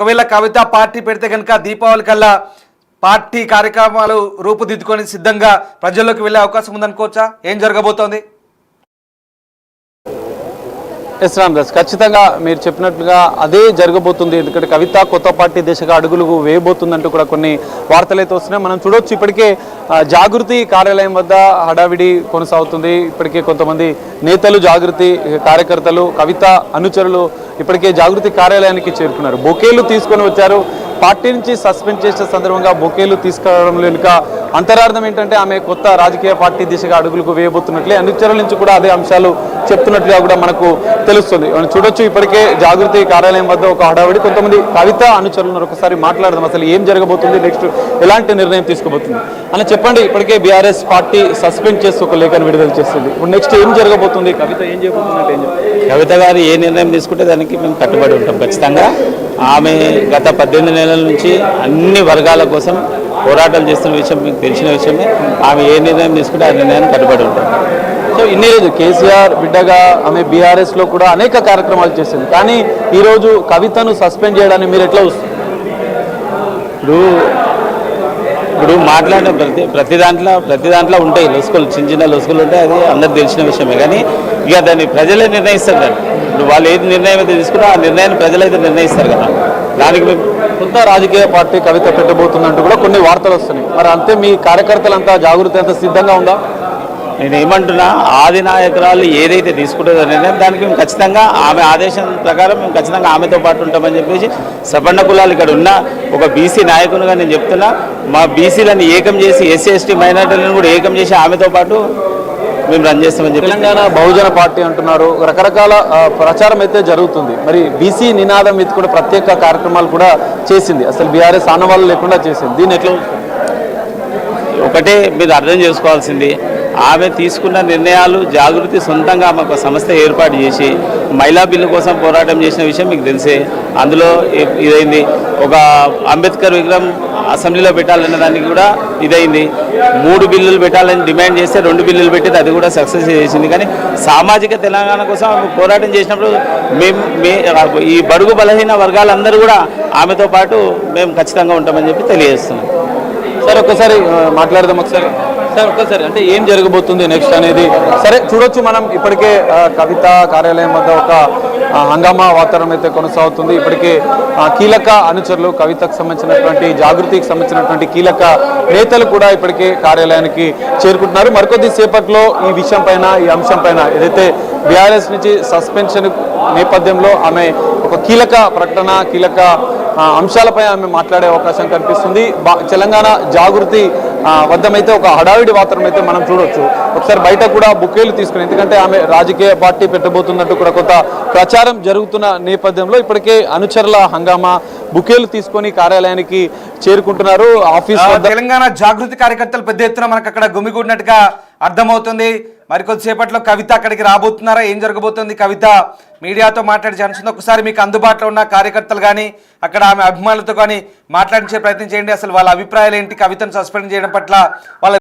ఒకవేళ కవిత పార్టీ పెడితే కనుక దీపావళి కల్లా పార్టీ కార్యక్రమాలు రూపుదిద్దుకొని సిద్ధంగా ప్రజల్లోకి వెళ్ళే అవకాశం ఉందనుకోవచ్చా? ఏం జరగబోతోంది? ఎస్ రామదాస్, ఖచ్చితంగా మీరు చెప్పినట్లుగా అదే జరగబోతుంది. ఎందుకంటే కవిత కొత్త పార్టీ దిశగా అడుగులు వేయబోతుందంటూ కూడా కొన్ని వార్తలు అయితే వస్తున్నాయి. మనం చూడొచ్చు, ఇప్పటికే జాగృతి కార్యాలయం వద్ద హడావిడి కొనసాగుతుంది. ఇప్పటికే కొంతమంది నేతలు, జాగృతి కార్యకర్తలు, కవిత అనుచరులు ఇప్పటికే జాగృతి కార్యాలయానికి చేరుకున్నారు. బొకేలు తీసుకొని వచ్చారు. పార్టీ నుంచి సస్పెండ్ చేసిన సందర్భంగా బొకేలు తీసుకురావడం వెనుక అంతరార్థం ఏంటంటే ఆమె కొత్త రాజకీయ పార్టీ దిశగా అడుగులకు వేయబోతున్నట్లే అనుచరుల నుంచి కూడా అదే అంశాలు చెప్తున్నట్లుగా కూడా మనకు తెలుస్తుంది. మనం చూడొచ్చు, ఇప్పటికే జాగృతి కార్యాలయం వద్ద ఒక హడావిడి, కొంతమంది కవిత అనుచరులు. ఒకసారి మాట్లాడదాం, అసలు ఏం జరగబోతుంది, నెక్స్ట్ ఎలాంటి నిర్ణయం తీసుకోబోతుంది అని చెప్పండి. ఇప్పటికే బీఆర్ఎస్ పార్టీ సస్పెండ్ చేస్తూ ఒక లేఖను విడుదల చేస్తుంది. ఇప్పుడు నెక్స్ట్ ఏం జరగబోతుంది, కవిత ఏం చేయబోతుంది అంటే ఏం చెప్తారు? కవిత గారు ఏ నిర్ణయం తీసుకుంటే దానికి మేము కట్టుబడి ఉంటాం ఖచ్చితంగా. ఆమె గత 18 నెలల నుంచి అన్ని వర్గాల కోసం పోరాటాలు చేస్తున్న విషయం మీకు తెలిసిన విషయమే. ఆమె ఏ నిర్ణయం తీసుకుంటే ఆ నిర్ణయాన్ని కట్టుబడి ఉంటాం. సో ఇన్ని రోజు కేసీఆర్ బిడ్డగా ఆమె బీఆర్ఎస్లో కూడా అనేక కార్యక్రమాలు చేసింది. కానీ ఈరోజు కవితను సస్పెండ్ చేయడాన్ని మీరు ఎట్లా వస్తుంది? ఇప్పుడు మాట్లాడిన ప్రతి దాంట్లో ఉంటాయి లొసుకులు, చిన్న లొసుకులు ఉంటాయి. అది అందరికి తెలిసిన విషయమే. కానీ ఇక దాన్ని ప్రజలే నిర్ణయిస్తారు. దాన్ని ఇప్పుడు వాళ్ళు ఏది నిర్ణయం అయితే తీసుకుంటే ఆ నిర్ణయాన్ని ప్రజలైతే నిర్ణయిస్తారు కదా. దానికి మేము కొత్త రాజకీయ పార్టీ కవిత పెట్టబోతుందంటూ కూడా కొన్ని వార్తలు వస్తున్నాయి. మరి అంతే మీ కార్యకర్తలంతా, జాగృతి అంతా సిద్ధంగా ఉందా? నేను ఏమంటున్నా, ఆది నాయకురాలు ఏదైతే తీసుకుంటుందో నిర్ణయం దానికి మేము ఖచ్చితంగా ఆమె ఆదేశం ప్రకారం మేము ఖచ్చితంగా ఆమెతో పాటు ఉంటామని చెప్పేసి సపన్న కులాలు ఇక్కడ ఉన్న ఒక బీసీ నాయకునిగా నేను చెప్తున్నా. మా బీసీలను ఏకం చేసి, ఎస్సీ ఎస్టీ మైనార్టీలను కూడా ఏకం చేసి ఆమెతో పాటు మేము రన్ చేస్తామని చెప్పి. తెలంగాణ బహుజన పార్టీ అంటున్నారు, రకరకాల ప్రచారం అయితే జరుగుతుంది. మరి బీసీ నినాదం మీద కూడా ప్రత్యేక కార్యక్రమాలు కూడా చేసింది. అసలు బీఆర్ఎస్ ఆనవాళ్ళు లేకుండా చేసింది. దీన్ని ఎట్లా? ఒకటే మీరు అర్థం చేసుకోవాల్సింది, ఆమె తీసుకున్న నిర్ణయాలు జాగృతి సొంతంగా ఒక సంస్థ ఏర్పాటు చేసి మహిళా బిల్లు కోసం పోరాటం చేసిన విషయం మీకు తెలిసే. అందులో ఇదైంది, ఒక అంబేద్కర్ విగ్రహం అసెంబ్లీలో పెట్టాలన్న దానికి కూడా ఇదైంది. 3 బిల్లులు పెట్టాలని డిమాండ్ చేస్తే 2 బిల్లులు పెట్టింది, అది కూడా సక్సెస్ చేసింది. కానీ సామాజిక తెలంగాణ కోసం ఆమె పోరాటం చేసినప్పుడు ఈ బడుగు బలహీన వర్గాలందరూ కూడా ఆమెతో పాటు మేము ఖచ్చితంగా ఉంటామని చెప్పి తెలియజేస్తున్నాం. సార్ ఒక్కసారి మాట్లాడదాం ఒకసారి. సార్ ఒక్కసారి అంటే ఏం జరగబోతుంది నెక్స్ట్ అనేది సరే చూడొచ్చు. మనం ఇప్పటికే కవిత కార్యాలయం వద్ద ఒక హంగామా వాతావరణం అయితే కొనసాగుతుంది. ఇప్పటికే కీలక అనుచరులు, కవితకు సంబంధించినటువంటి, జాగృతికి సంబంధించినటువంటి కీలక నేతలు కూడా ఇప్పటికే కార్యాలయానికి చేరుకుంటున్నారు. మరికొద్ది సేపట్లో ఈ విషయం పైన, ఈ అంశం పైన ఏదైతే బీఆర్ఎస్ నుంచి సస్పెన్షన్ నేపథ్యంలో ఆమె ఒక కీలక ప్రకటన, కీలక అంశాలపై ఆమె మాట్లాడే అవకాశం కనిపిస్తుంది. తెలంగాణ జాగృతి వద్దమైతే ఒక హడావిడి వాతావరణం అయితే మనం చూడొచ్చు. ఒకసారి బయట కూడా బుకేలు తీసుకుని, ఎందుకంటే ఆమె రాజకీయ పార్టీ పెట్టబోతున్నట్టు కూడా కొంత ప్రచారం జరుగుతున్న నేపథ్యంలో ఇప్పటికే అనుచరుల హంగామా, బుకేలు తీసుకొని కార్యాలయానికి చేరుకుంటున్నారు. ఆఫీస్ తెలంగాణ జాగృతి కార్యకర్తలు పెద్ద ఎత్తున మనకు అక్కడ గుమిగూడినట్టుగా అర్థమవుతుంది. మరికొద్దిసేపట్లో కవిత అక్కడికి రాబోతున్నారా, ఏం జరగబోతుంది? కవిత మీడియాతో మాట్లాడే ఛాన్స్ ఉంది. ఒకసారి మీకు అందుబాటులో ఉన్న కార్యకర్తలు కానీ, అక్కడ ఆమె అభిమానులతో కానీ మాట్లాడించే ప్రయత్నం చేయండి. అసలు వాళ్ళ అభిప్రాయాలు ఏంటి, కవితను సస్పెండ్ చేయడం పట్ల వాళ్ళ